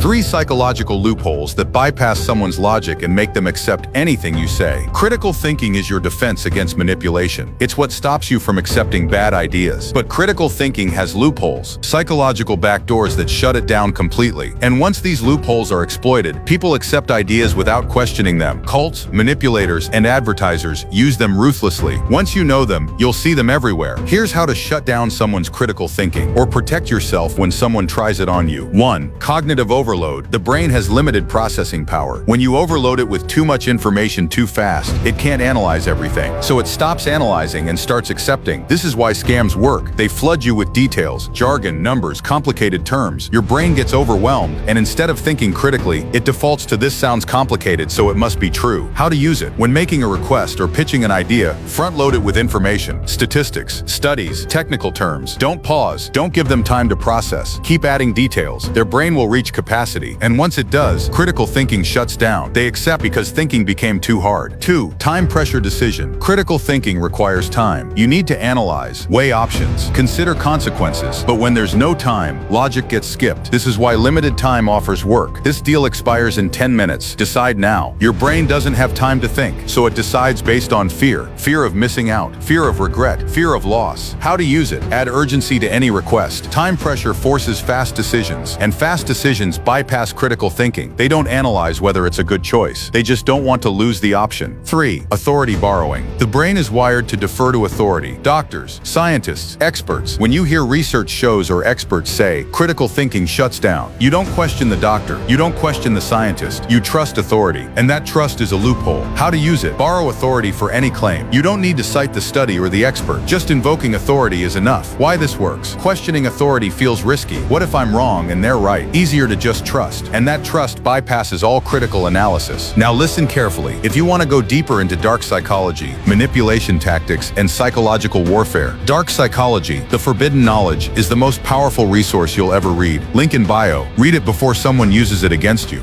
3 psychological loopholes that bypass someone's logic and make them accept anything you say. Critical thinking is your defense against manipulation. It's what stops you from accepting bad ideas. But critical thinking has loopholes, psychological backdoors that shut it down completely. And once these loopholes are exploited, people accept ideas without questioning them. Cults, manipulators, and advertisers use them ruthlessly. Once you know them, you'll see them everywhere. Here's how to shut down someone's critical thinking or protect yourself when someone tries it on you. 1. Cognitive overload. The brain has limited processing power. When you overload it with too much information too fast, it can't analyze everything. So it stops analyzing and starts accepting. This is why scams work. They flood you with details, jargon, numbers, complicated terms. Your brain gets overwhelmed, and instead of thinking critically, it defaults to "this sounds complicated, so it must be true." How to use it. When making a request or pitching an idea, front-load it with information, statistics, studies, technical terms. Don't pause. Don't give them time to process. Keep adding details. Their brain will reach capacity, and once it does, critical thinking shuts down. They accept because thinking became too hard. 2. Time pressure decision. Critical thinking requires time. You need to analyze, weigh options, consider consequences. But when there's no time, logic gets skipped. This is why limited time offers work. This deal expires in 10 minutes. Decide now. Your brain doesn't have time to think, so it decides based on fear. Fear of missing out, fear of regret, fear of loss. How to use it. Add urgency to any request. Time pressure forces fast decisions, and fast decisions bypass critical thinking. They don't analyze whether it's a good choice. They just don't want to lose the option. 3. Authority borrowing. The brain is wired to defer to authority. Doctors, scientists, experts. When you hear research shows or experts say, critical thinking shuts down. You don't question the doctor. You don't question the scientist. You trust authority, and that trust is a loophole. How to use it. Borrow authority for any claim. You don't need to cite the study or the expert. Just invoking authority is enough. Why this works. Questioning authority feels risky. What if I'm wrong and they're right? Easier to just trust, and that trust bypasses all critical analysis. Now listen carefully. If you want to go deeper into dark psychology, manipulation tactics, and psychological warfare, Dark Psychology, The Forbidden Knowledge, is the most powerful resource you'll ever read. Link in bio. Read it before someone uses it against you.